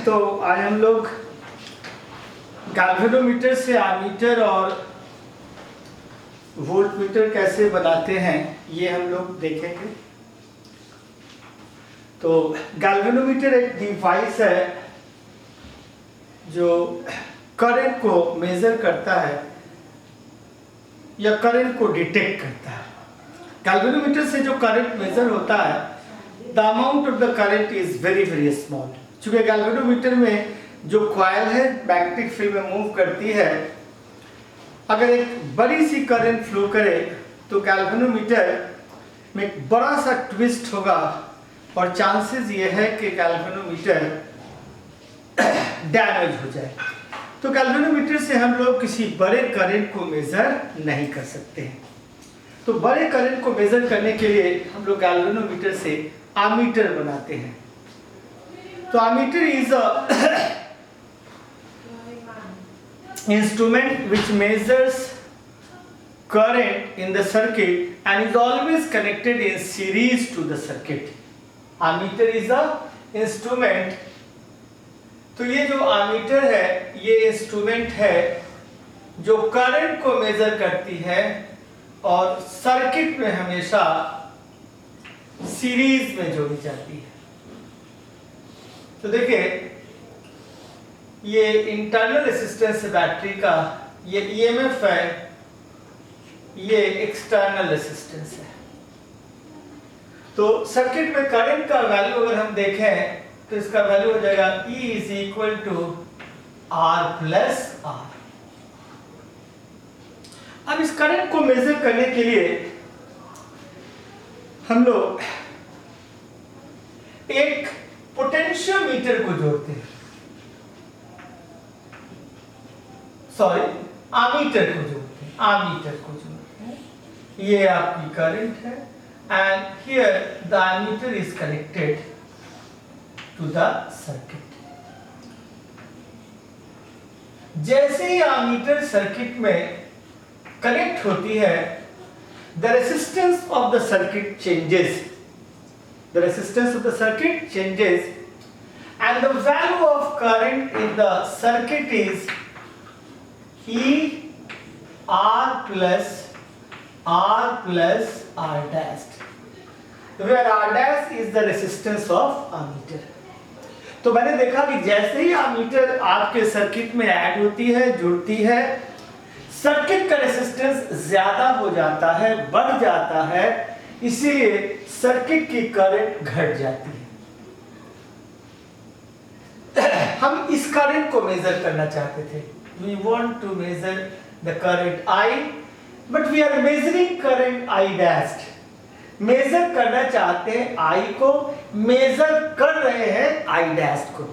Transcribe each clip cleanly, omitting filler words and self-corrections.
तो आज हम लोग गैल्वेनोमीटर से एमीटर और वोल्टमीटर कैसे बनाते हैं ये हम लोग देखेंगे। तो गैल्वेनोमीटर एक डिवाइस है जो करंट को मेजर करता है या करंट को डिटेक्ट करता है। गैल्वेनोमीटर से जो करंट मेजर होता है, the amount of the current is very very small. चूंकि गैल्वेनोमीटर में जो कॉइल है मैग्नेटिक फील्ड में मूव करती है, अगर एक बड़ी सी करंट फ्लो करे तो गैल्वेनोमीटर में एक बड़ा सा ट्विस्ट होगा और चांसेस ये है कि गैल्वेनोमीटर डैमेज हो जाए। तो गैल्वेनोमीटर से हम लोग किसी बड़े करंट को मेजर नहीं कर सकते हैं। तो बड़े करंट को मेजर करने के लिए हम लोग गैल्वेनोमीटर से एमीटर बनाते हैं। तो ammeter is a instrument which measures current in the circuit and is always connected in series to the circuit. Ammeter is a instrument। तो ये जो एमीटर है ये इंस्ट्रूमेंट है जो करंट को मेजर करती है और सर्किट में हमेशा सीरीज में जोड़ी जाती है। तो देखिए, ये इंटरनल रेजिस्टेंस है बैटरी का, ये ईएमएफ है, ये एक्सटर्नल रेजिस्टेंस है। तो सर्किट में करंट का वैल्यू अगर हम देखें तो इसका वैल्यू हो जाएगा E is equal to R plus R। अब इस करंट को मेजर करने के लिए हम लोग एक पोटेंशियोमीटर को जोड़ते हैं, सॉरी एमीटर को जोड़ते हैं, एमीटर को जोड़ते हैं। ये आपकी करंट है and here the ammeter is connected to the circuit. जैसे ही एमीटर सर्किट में कनेक्ट होती है, the resistance of the circuit changes, the resistance of the circuit changes and the value of current in the circuit is E R plus R dash, where R dash is the resistance of ammeter। तो मैंने देखा कि जैसे ही ammeter आपके circuit में add होती है, जुड़ती है, सर्किट का रेजिस्टेंस ज्यादा हो जाता है, बढ़ जाता है, इसीलिए सर्किट की करंट घट जाती है। हम इस करंट को मेजर करना चाहते थे। We want to measure the current I, but we are measuring current I dashed। Measure करना चाहते हैं I को, मेजर कर रहे हैं I dashed को।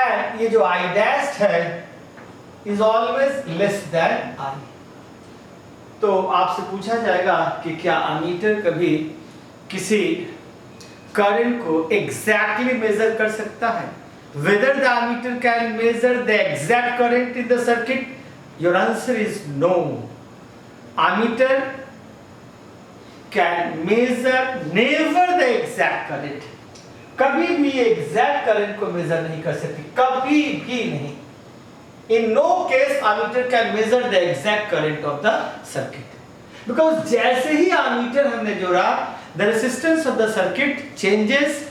And ये जो I dashed है is always less than I। तो आपसे पूछा जाएगा कि क्या एमीटर कभी किसी करंट को exactly मेजर कर सकता है? Whether the ammeter can measure the exact current in the circuit? Your answer is no. Ammeter can measure never the exact current। कभी भी exact current को measure नहीं कर सकती, कभी भी नहीं। In no case ammeter can measure the exact current of the circuit, because जैसे ही ammeter हमने जोड़ा, the resistance of the circuit changes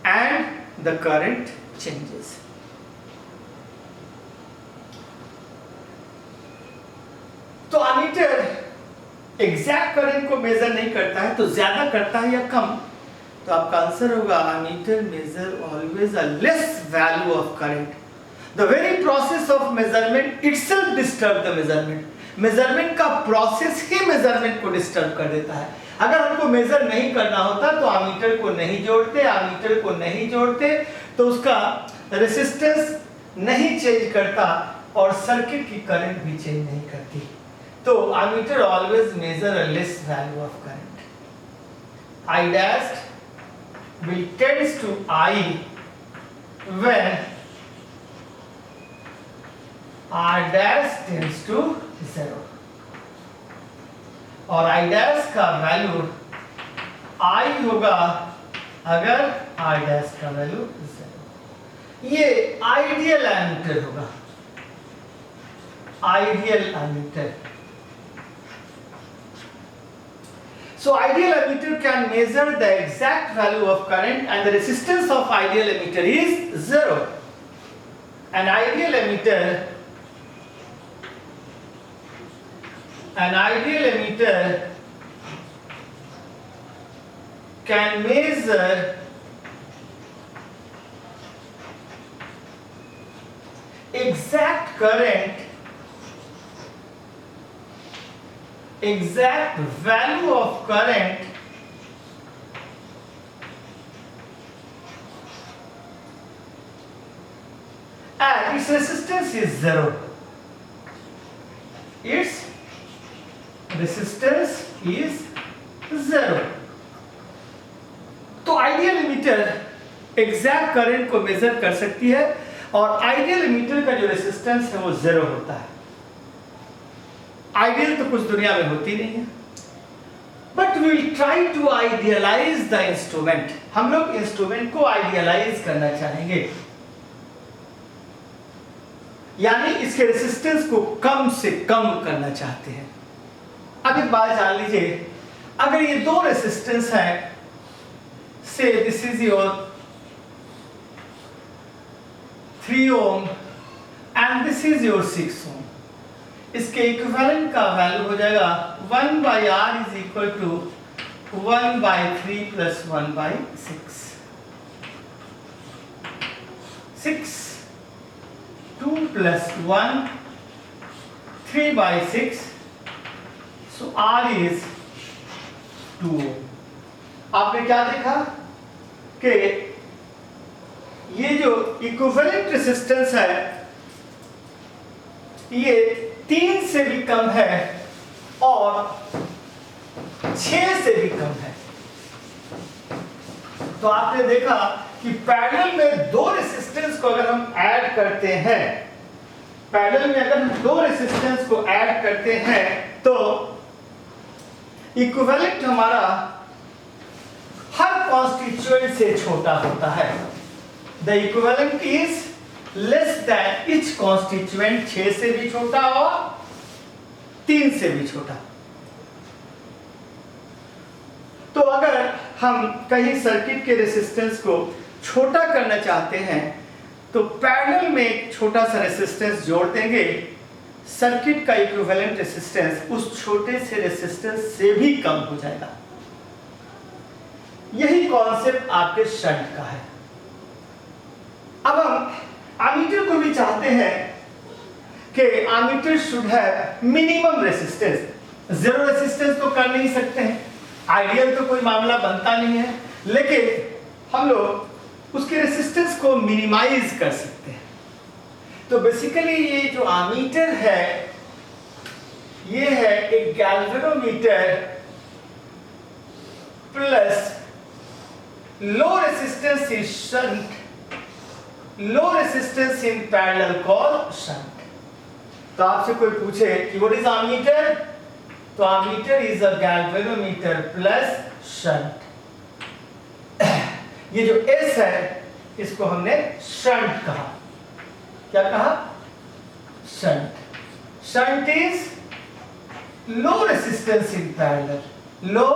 and the current changes। तो एमीटर एग्जैक्ट करंट को मेजर नहीं करता है, तो ज्यादा करता है या कम? तो आपका आंसर होगा ammeter measure always a less value of current. The very process of measurement itself disturb the measurement. Measurement का प्रोसेस ही मेजरमेंट को डिस्टर्ब कर देता है। अगर हमको मेजर नहीं करना होता तो एमीटर को नहीं जोड़ते, एमीटर को नहीं जोड़ते तो उसका रेजिस्टेंस नहीं चेंज करता और सर्किट की करंट भी चेंज नहीं करती। तो ammeter always measure a less value of current. I dash will tends to I when R dash tends to 0, और I dash का वैल्यू I होगा अगर R डैश का वैल्यू 0। ये आइडियल एमीटर होगा, ideal ammeter. So ideal emitter can measure the exact value of current and the resistance of ideal emitter is 0. An ideal emitter can measure exact current, exact value of current and its resistance is 0. Its resistance is 0. तो ideal ammeter exact current को major कर सकती है और ideal ammeter का जो resistance है वो 0 होता है। आइडियल तो कुछ दुनिया में होती नहीं है, but we will try to idealize the instrument. हम लोग इंस्ट्रूमेंट को आइडियलाइज करना चाहेंगे, यानी इसके रेजिस्टेंस को कम से कम करना चाहते हैं। अब एक बात जान लीजिए, अगर ये दो रेजिस्टेंस हैं, say this is your 3 ohm and this is your 6 ohm, इसके इक्विवेलेंट का वैल्यू हो जाएगा 1/R is equal to 1/3 plus 1/6। 6 2 plus 1 3/6, so R is 2 ohm। आपने क्या देखा कि ये जो इक्विवेलेंट रेजिस्टेंस है ये 3 से भी कम है और 6 से भी कम है। तो आपने देखा कि पैरेलल में दो रेजिस्टेंस को अगर हम ऐड करते हैं, पैरेलल में अगर हम दो रेजिस्टेंस को ऐड करते हैं तो इक्विवेलेंट हमारा हर कॉन्स्टिट्यूएंट से छोटा होता है। The equivalent is less than each constituent, 6 से भी छोटा और 3 से भी छोटा। तो अगर हम कहीं सर्किट के रेजिस्टेंस को छोटा करना चाहते हैं तो पैरेलल में एक छोटा सा रेजिस्टेंस जोड़ देंगे, सर्किट का इक्विवेलेंट रेजिस्टेंस उस छोटे से रेजिस्टेंस से भी कम हो जाएगा। यही कॉन्सेप्ट आपके शंट का है। अब हम एमीटर को भी चाहते हैं कि ammeter should have minimum resistance. 0 resistance तो कर नहीं सकते हैं, आइडियल तो कोई मामला बनता नहीं है, लेकिन हम लोग उसके रेजिस्टेंस को मिनिमाइज कर सकते हैं। तो बेसिकली ये जो एमीटर है ये है एक galvanometer plus low resistance in shunt, low resistance in parallel called shunt. तो आपसे कोई पूछे कि व्हाट इज एमीटर, तो ammeter is a galvanometer plus shunt. ये जो S है इसको हमने शंट कहा। क्या कहा? Shunt. Shunt is low resistance in parallel, low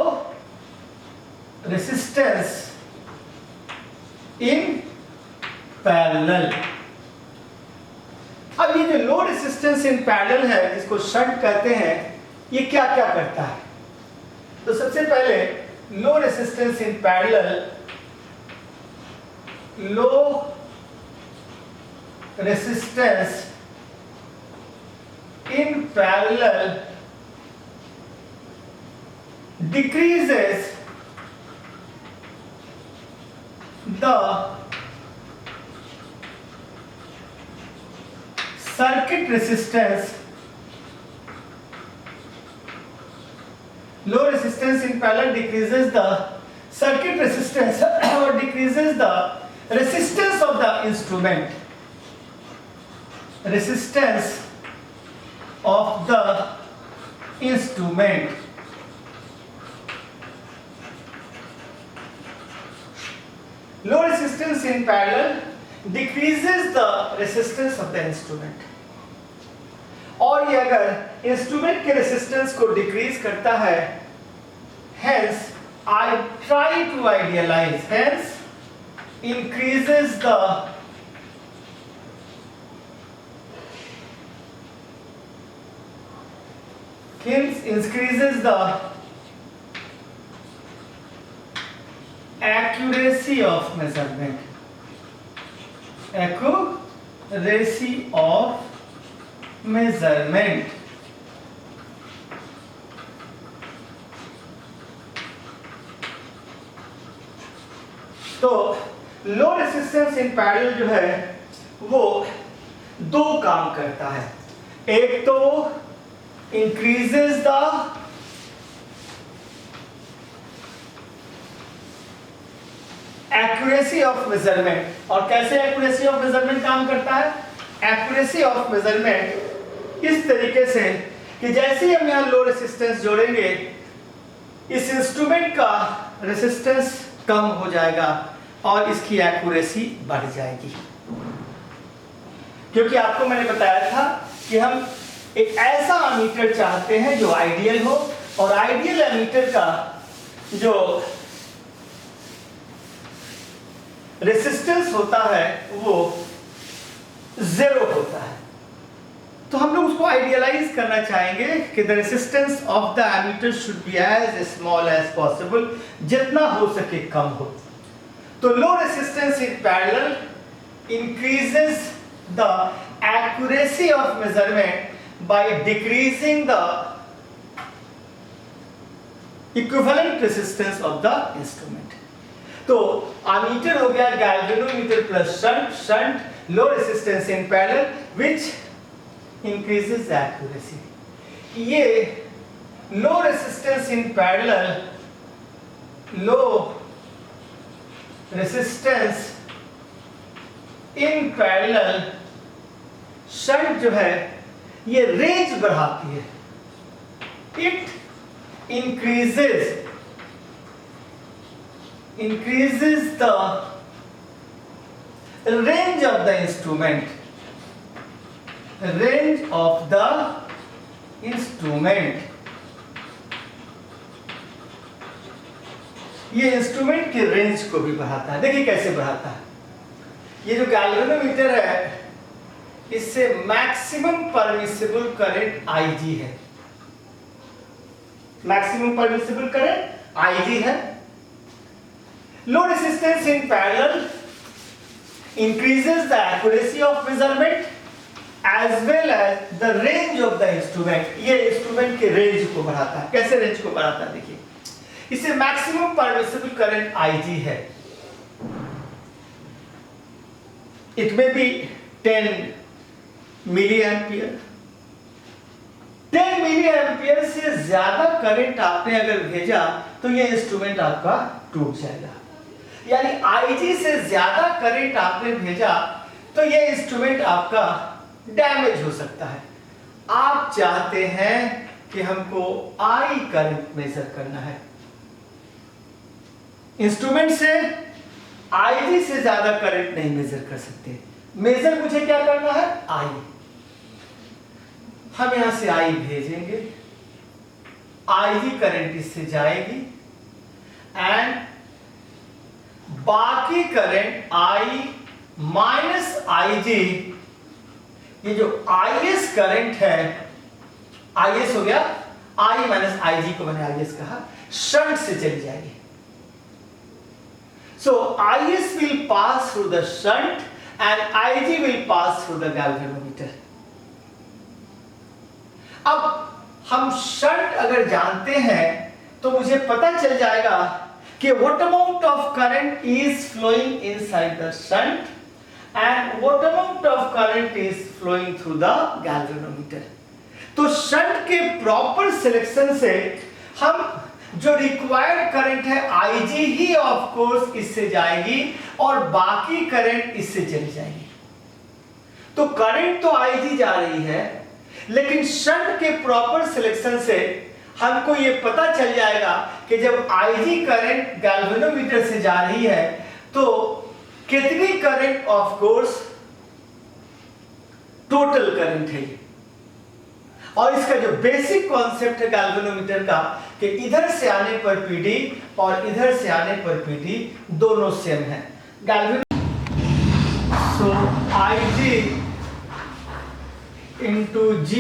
resistance in parallel. अब ये जो लो रेजिस्टेंस इन पैरेलल है जिसको शंट कहते हैं, ये क्या क्या करता है? तो सबसे पहले लो resistance in parallel, low resistance in parallel decreases the circuit resistance. Low resistance in parallel decreases the circuit resistance or decreases the resistance of the instrument. Resistance of the instrument. Low resistance in parallel decreases the resistance of the instrument. और ये अगर instrument के resistance को decrease करता है, hence I try to idealize, hence increases the accuracy of measurement, accuracy of measurement। तो low resistance in parallel जो है वो दो काम करता है। एक तो increases the accuracy of measurement. और कैसे एक्यूरेसी ऑफ मेजरमेंट काम करता है? एक्यूरेसी ऑफ मेजरमेंट इस तरीके से कि जैसे ही हम यहां लो रेसिस्टेंस जोड़ेंगे, इस इंस्ट्रूमेंट का रेसिस्टेंस कम हो जाएगा और इसकी एक्यूरेसी बढ़ जाएगी। क्योंकि आपको मैंने बताया था कि हम एक ऐसा एमीटर चाहते हैं जो आइडियल हो, और आइडियल एमीटर का जो रेसिस्टेंस होता है वो 0 होता है। तो हम लोग उसको आइडियलाइज करना चाहेंगे कि the resistance of the ammeter should be as small as possible, जितना हो सके कम हो। तो low resistance in parallel increases the accuracy of measurement by decreasing the equivalent resistance of the instrument. तो एमीटर हो गया galvanometer plus shunt, shunt low resistance in parallel which increases accuracy। ये low resistance in parallel, low resistance in parallel shunt जो है ये range बढ़ाती है। It increases the range of the instrument, range of the instrument। ये instrument के range को भी बढ़ाता है। देखिए कैसे बढ़ाता है। ये जो गैल्वेनोमीटर है इससे मैक्सिमम परमिसिबल करंट Ig है, मैक्सिमम परमिसिबल करंट Ig है। Low resistance in parallel increases the accuracy of measurement as well as the range of the instrument। ये इंस्ट्रूमेंट के रेंज को बढ़ाता है। कैसे रेंज को बढ़ाता है? देखिए, इसे मैक्सिमम परमिसिबल करंट Ig है। It may be 10 milli ampere. 10 milli ampere से ज्यादा करंट आपने अगर भेजा तो ये इंस्ट्रूमेंट आपका टूट जाएगा। यानी Ig से ज्यादा करंट आपने भेजा तो ये इंस्ट्रूमेंट आपका डैमेज हो सकता है। आप चाहते हैं कि हमको I करंट मेजर करना है। इंस्ट्रूमेंट से Ig से ज्यादा करंट नहीं मेजर कर सकते। मेजर मुझे क्या करना है? I। हम यहां से I भेजेंगे, Ig करंट इससे जाएगी एंड बाकी करंट I माइनस Ig, ये जो Is करंट है, Is हो गया I माइनस Ig को मैंने Is कहा, शंट से चली जाएगी। So Is will pass through the shunt and Ig will pass through the galvanometer। अब हम शंट अगर जानते हैं तो मुझे पता चल जाएगा कि what amount of current is flowing inside the shunt and what amount of current is flowing through the galvanometer। तो शंट के प्रॉपर सिलेक्शन से हम जो रिक्वायर्ड करंट है Ig ही ऑफ कोर्स इससे जाएगी और बाकी करंट इससे चली जाएगी। तो करंट तो Ig जा रही है, लेकिन शंट के प्रॉपर सिलेक्शन से हमको ये पता चल जाएगा कि जब Ig करंट गैल्वेनोमीटर से जा रही है तो कितनी current? Of course total current है। और इसका जो बेसिक कॉन्सेप्ट है गैल्वेनोमीटर का कि इधर से आने पर पीडी और इधर से आने पर पीडी दोनों सेम है। सो IG into G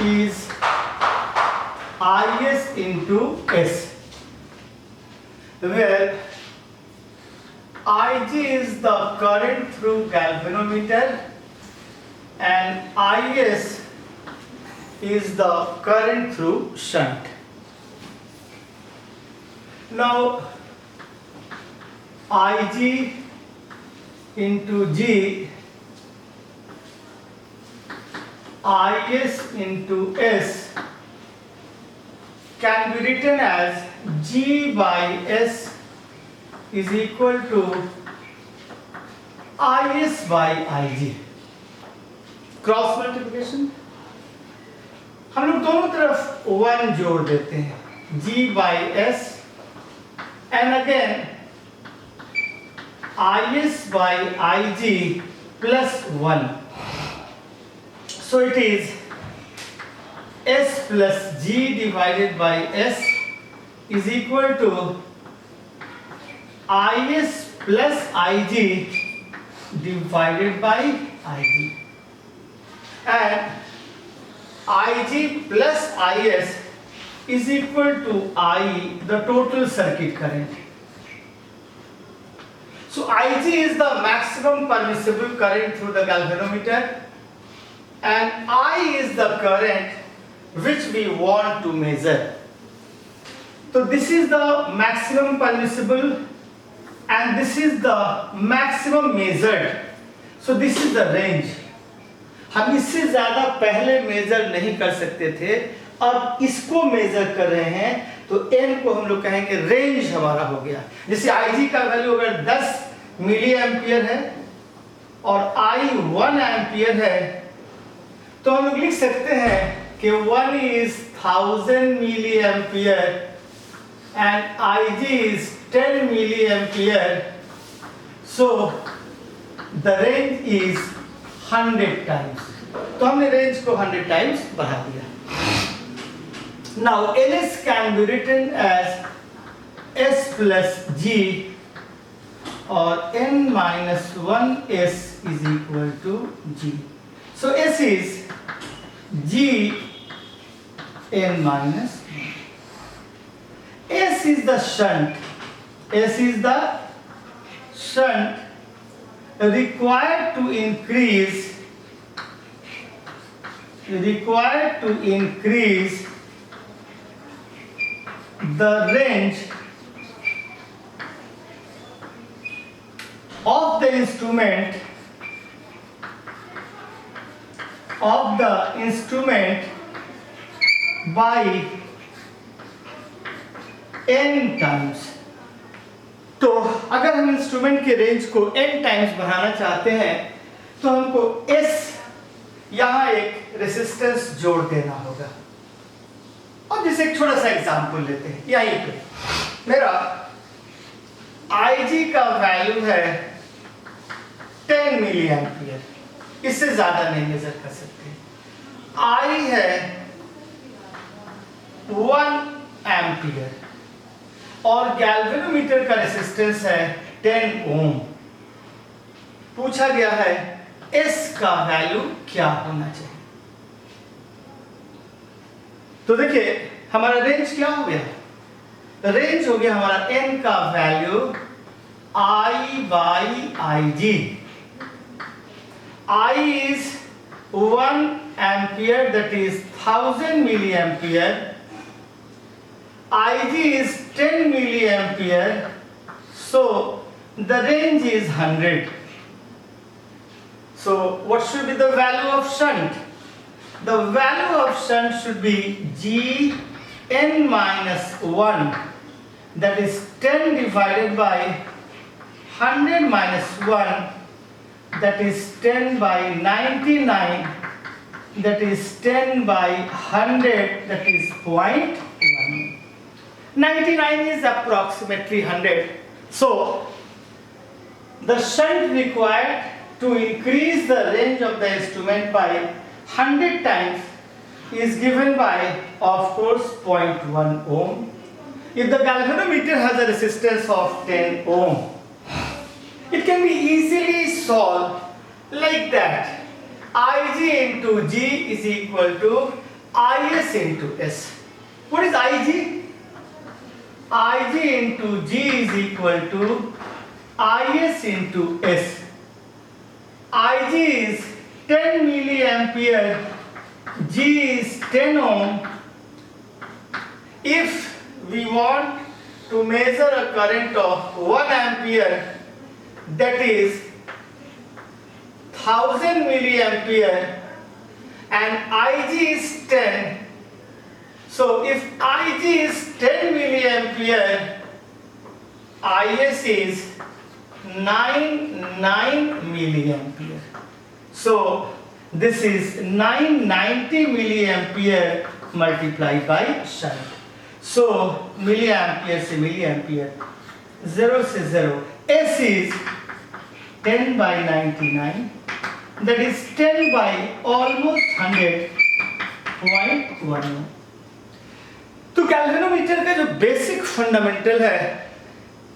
is IS into S, where IG is the current through galvanometer and IS is the current through shunt. Now IG into G, IS into S can be written as G by S is equal to IS by IG. Cross multiplication, हम लोग दोनों तरफ 1 जोड़ देते हैं, G by S and again IS by IG plus 1. So it is S plus G divided by S is equal to IS plus IG divided by IG, and IG plus IS is equal to I, the total circuit current. So IG is the maximum permissible current through the galvanometer and I is the current which we want to measure. So this is the maximum permissible and this is the maximum measured. So this is the range. हम इससे ज्यादा पहले major नहीं कर सकते थे, अब इसको मेजर कर रहे हैं तो n को हम लोग कहेंगे रेंज हमारा हो गया। जैसे IG का वैल्यू अगर 10 मिली एम्पियर है और I 1 एम्पियर है तो हम लोग लिख सकते हैं कि 1 is 1000 milli ampere and IG is 10 milli ampere, so the range is 100 times. तो हमने रेंज को 100 टाइम्स बढ़ा दिया। Now NS can be written as S plus G or N minus 1 S is equal to G. So S is G N minus 1. S is the shunt. S is the shunt required to increase the range of the instrument by n times. तो अगर हम instrument के range को n times बढ़ाना चाहते हैं तो हमको S यहाँ एक रेसिस्टेंस जोड़ देना होगा। अब जैसे एक छोटा सा एग्जांपल लेते हैं, यहीं पे मेरा IG का वैल्यू है 10 मिली एम्पियर, इससे ज्यादा नहीं मेजर कर सकते। I है 1 एम्पियर और गैल्वेनोमीटर का रेसिस्टेंस है 10 ओम। पूछा गया है S का वैल्यू क्या होना चाहिए। तो देखिए हमारा रेंज क्या हो गया, रेंज हो गया हमारा N का value I by IG. I is 1 ampere, that is 1000 milliampere. IG is 10 milliampere, so the range is 100. So what should be the value of shunt? The value of shunt should be G n minus 1, that is 10 divided by 100 minus 1, that is 10 by 99, that is 10 by 100, that is 0.1. 99 is approximately 100. So The shunt required to increase the range of the instrument by 100 times is given by, of course, 0.1 ohm. If the galvanometer has a resistance of 10 ohm, it can be easily solved like that. Ig into G is equal to Is into S. What is Ig? Ig into G is equal to Is into S. Ig is 10 milliampere, G is 10 ohm. If we want to measure a current of 1 ampere, that is 1000 milliampere, and Ig is 10. So if Ig is 10 milliampere, Is is 9 milliampere. So this is 990 milliampere multiplied by shunt. So milliampere से milliampere, 0 से 0. S is 10 by 99. That is 10 by almost 100.1. तो galvanometer का जो basic fundamental है,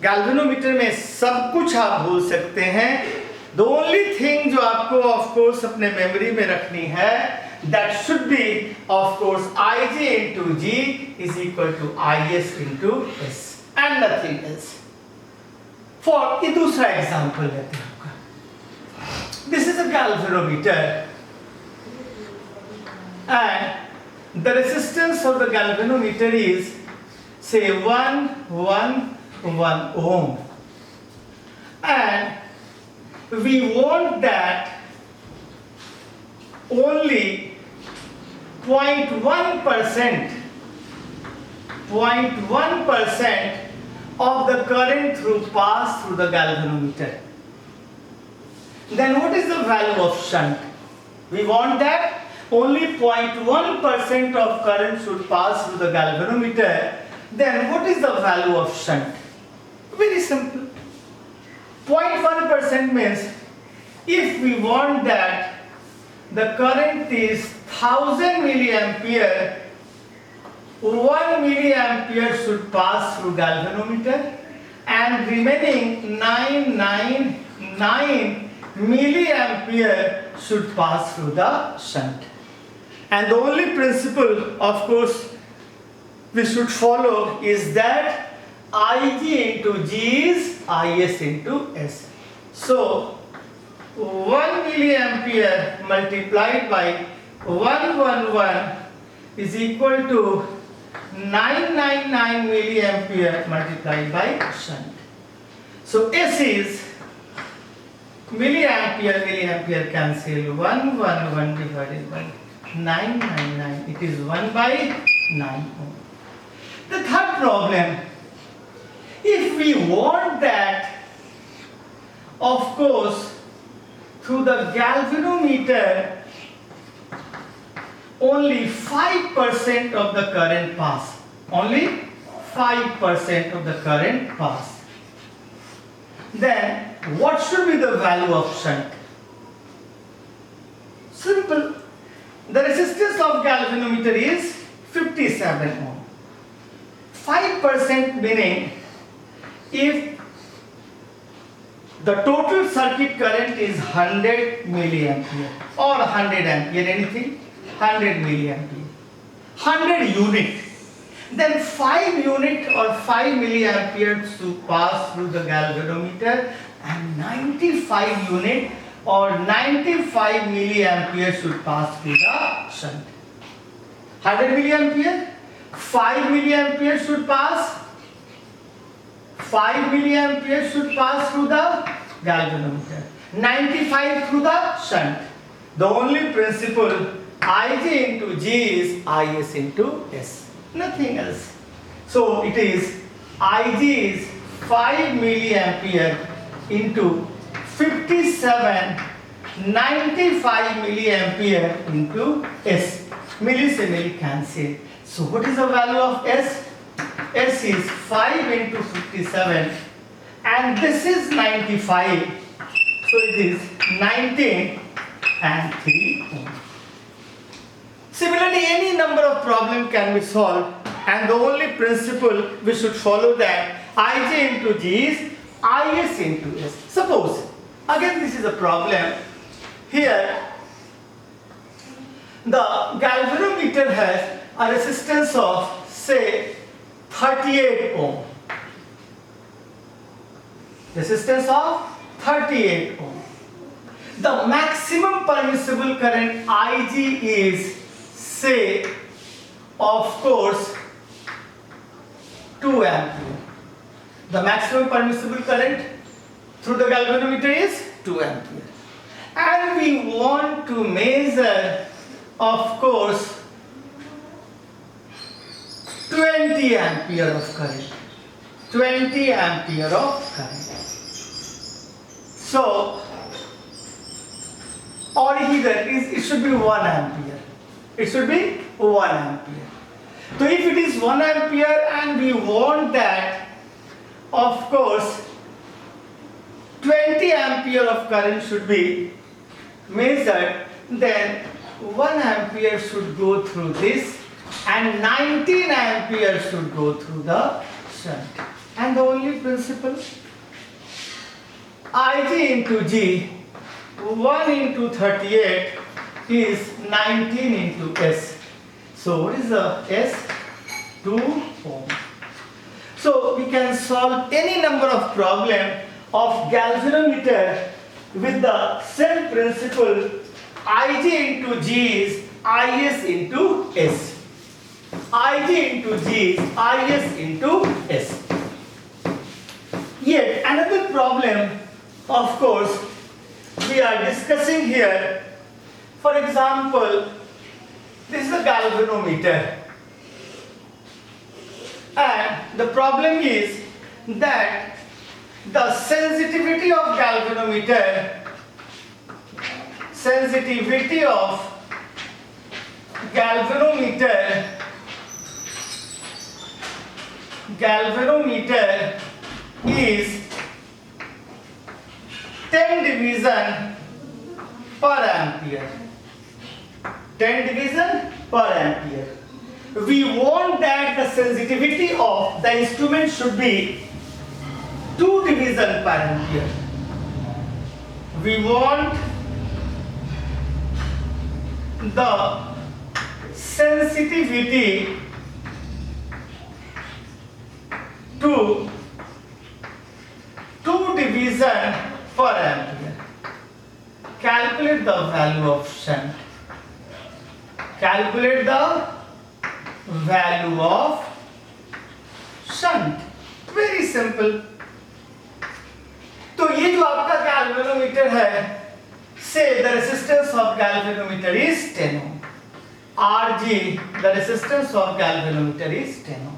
galvanometer में सब कुछ आप भूल सकते हैं. द ओनली थिंग जो आपको ऑफ कोर्स अपने मेमोरी में रखनी है, that should be of course Ig into G is equal to Is into S and nothing else. For ये दूसरा एग्जांपल लेते हैं आपका. This is a galvanometer and the resistance of the galvanometer is say 111 ohm, and we want that only 0.1% of the current pass through the galvanometer. Then what is the value of shunt? We want that only 0.1% of current should pass through the galvanometer. Then what is the value of shunt? Very simple. 0.1% means if we want that the current is 1000 milliampere, 1 milliampere should pass through galvanometer and remaining 999 milliampere should pass through the shunt. And the only principle, of course, we should follow is that Ig into G is Is into S. So 1 milliampere multiplied by 111 is equal to 999 milliampere multiplied by shunt. So S is milliampere cancel, 111 divided by 999, it is 1 by 9 ohm. The third problem, if we want that, of course, through the galvanometer only 5% of the current pass, only 5% of the current pass, then what should be the value of shunt? Simple. The resistance of galvanometer is 57 ohm. 5% meaning if the total circuit current is 100 milliampere or 100 ampere, anything, 100 milliampere, 100 unit, then 5 unit or 5 milliamperes to pass through the galvanometer and 95 unit or 95 milliampere should pass through the shunt. 100 milliampere, 5 milliampere should pass, 5 milliampere should pass through the galvanometer, 95 through the shunt. The only principle Ig into G is Is into S, nothing else. So it is Ig is 5 milliampere into 57, 95 milliampere into S. Milli se milli cancel. So what is the value of S? S is 5 into 57 and this is 95, so it is 19 and 3 ohm. Similarly, any number of problem can be solved, and the only principle we should follow that Ij into G is Is into S. Suppose, again this is a problem. Here, the galvanometer has a resistance of say 38 ohm. Resistance of 38 ohm. The maximum permissible current Ig is say, of course, 2 ampere. The maximum permissible current through the galvanometer is 2 ampere. And we want to measure, of course, 20 ampere of current. 20 ampere of current. So, or either it should be 1 ampere. It should be 1 ampere. So if it is 1 ampere and we want that, of course, 20 ampere of current should be measured, then 1 ampere should go through this and 19 ampere should go through the shunt. And the only principle, Ig into G, 1 into 38 is 19 into S. So what is the S? 2 ohm. So we can solve any number of problem of galvanometer with the same principle. Ig into G is Is into S. Ig into G is Is into S. Yet another problem, of course, we are discussing here. For example, this is a galvanometer, and the problem is that the sensitivity of galvanometer is 10 division per ampere. 10 division per ampere. We want that the sensitivity of the instrument should be 2 division per ampere. We want the sensitivity to 2 division per ampere. Calculate the value of shunt. Calculate the value of shunt. Very simple. तो ये जो आपका galvanometer है, say the resistance of galvanometer is 10 ohm. Rg, the resistance of galvanometer is 10 ohm.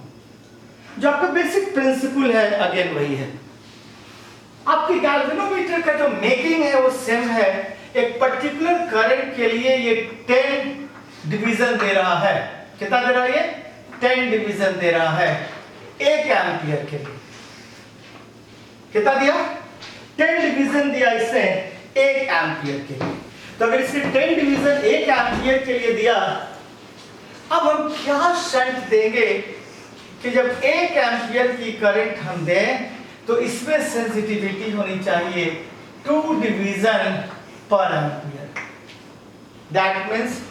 जो आपका basic principle है again वही है. आपके galvanometer का जो मेकिंग है वो सेम है. एक पर्टिकुलर करंट के लिए ये 10 डिवीजन दे रहा है. कितना दे रहा है ये? 10 डिवीजन दे रहा है 1 एम्पियर के लिए. कितना दिया? 10 डिवीजन दिया इससे 1 एम्पियर के लिए. तो अगर इसने 10 डिवीजन 1 एम्पियर के लिए दिया, अब हम क्या शंट देंगे कि जब 1 एम्पियर की करंट हम दें तो इसमें सेंसिटिविटी होनी चाहिए 2 डिवीजन पर एम्पियर. दैट मींस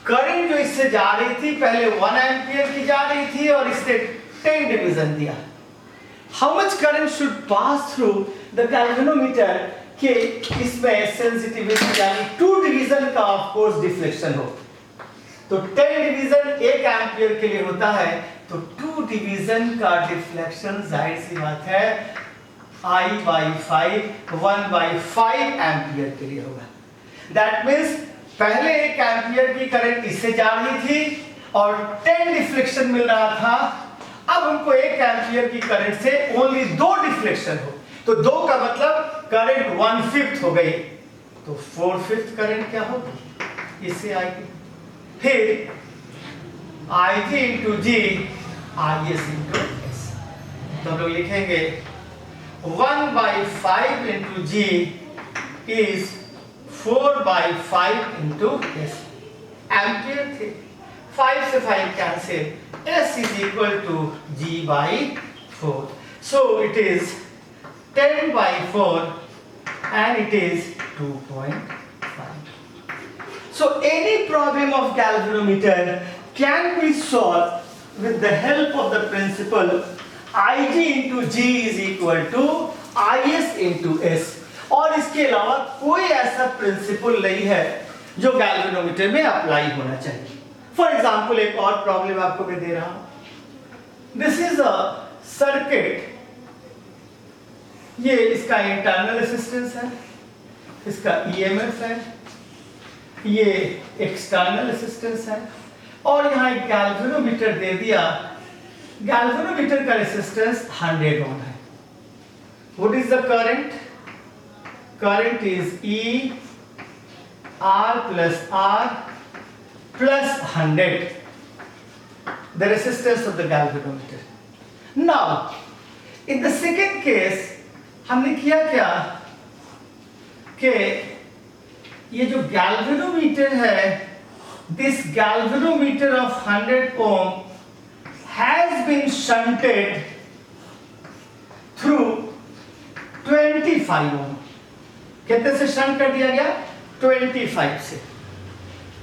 करंट जो इससे जा रही थी पहले 1 एम्पियर की जा रही थी और इसने 10 डिवीजन दिया. How much current should pass through the galvanometer कि इसमें सेंसिटिविटी यानी 2 डिवीजन का ऑफ कोर्स डिफ्लेक्शन हो. तो 10 डिवीजन 1 एम्पियर के लिए होता है, तो 2 डिवीजन का डिफ्लेक्शन जाहिर सी बात है I/5 1/5 एम्पियर के लिए होगा. दैट मींस पहले 1 एम्पियर की करंट इससे जा रही थी और 10 डिफ्लेक्शन मिल रहा था. अब हमको 1 एम्पियर की करंट से ओनली 2 डिफ्लेक्शन हो, तो 2 का मतलब करंट 1/5 हो गई, तो 4/5 करंट क्या होगी? इससे आएगी. फिर Ig into G, Is into S. तो हम लोग लिखेंगे 1/5 into G is 4/5 into S. Ampere थे, 5 से 5 cancel, S is equal to G/4. So it is 10/4 and it is 2.5. So any problem of galvanometer can be solved with the help of the principle Ig into G is equal to Is into S. और इसके अलावा कोई ऐसा principal नहीं है जो galvanometer में apply होना चाहिए। फॉर एग्जाम्पल एक और प्रॉब्लम आपको मैं दे रहा हूं। दिस इज अ सर्किट, ये इसका इंटरनल रेजिस्टेंस है, इसका ईएमएफ है, ये एक्सटर्नल रेजिस्टेंस है, और यहां एक गैल्वेनोमीटर दे दिया। गैल्वेनोमीटर का रेजिस्टेंस 100 ओम है। What is the current? Current is E R plus R plus 100, the resistance of the galvanometer. Now, in the second case, हमने किया क्या कि ये जो galvanometer है, this galvanometer of 100 ohm has been shunted through 25 ohm. कितने से shunt कर दिया गया? 25 से.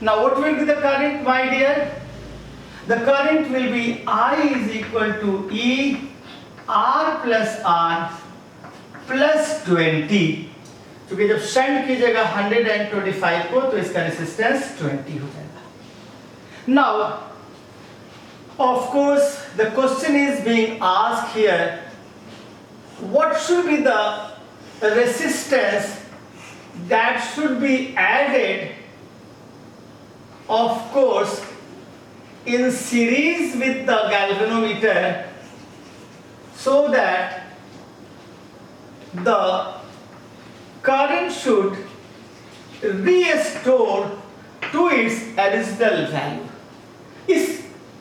Now what will be the current, my dear? The current will be I is equal to E R plus R plus 20. क्योंकि जब shunt कीजिएगा 125 को तो इसका रेजिस्टेंस 20 हो जाएगा. Now, of course, the question is being asked here, what should be the resistance that should be added, of course, in series with the galvanometer, so that the current should restore to its original value. इस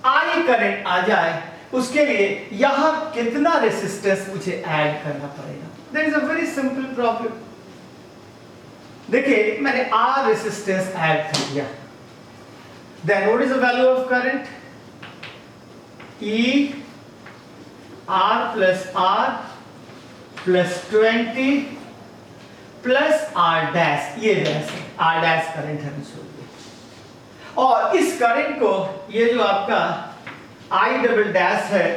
I current आ जाए, उसके लिए यहां कितना resistance मुझे add करना पड़ेगा? That is a very simple problem. देखिए मैंने R रेजिस्टेंस ऐड कर दिया, then what is the value of current? E R plus R plus 20 plus R dash, ये डैश है, R dash करंट है निश्चित, और इस करंट को ये जो आपका I डबल डैश है,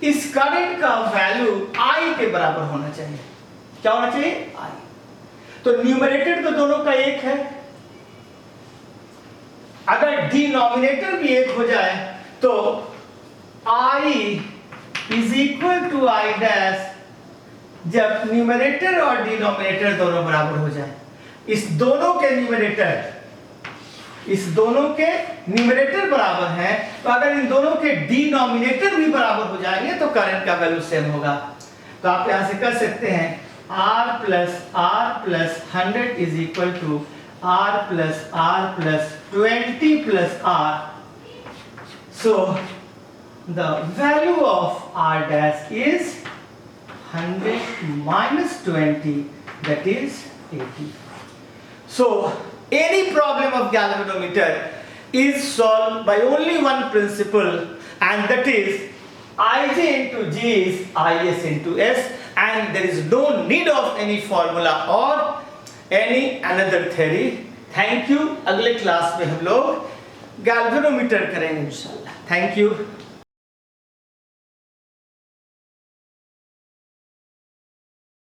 इस करंट का वैल्यू I के बराबर होना चाहिए। क्या होना चाहिए? I। तो न्यूमरेटर तो दोनों का एक है, अगर डिनोमिनेटर भी एक हो जाए तो I is equal to I dash, जब न्यूमरेटर और डिनोमिनेटर दोनों बराबर हो जाए, इस दोनों के न्यूमरेटर बराबर है, तो अगर इन दोनों के डिनोमिनेटर भी बराबर हो जाएंगे तो करंट का वैल्यू सेम होगा। तो आप यहां से कर सकते हैं R plus 100 is equal to R plus 20 plus R. So the value of R dash is 100 minus 20, that is 80. So any problem of galvanometer is solved by only one principle, and that is Ij into G is Is into S, and there is no need of any formula or any another theory. Thank you. अगले class में हम लोग galvanometer करेंगे इंशाल्लाह. Thank you.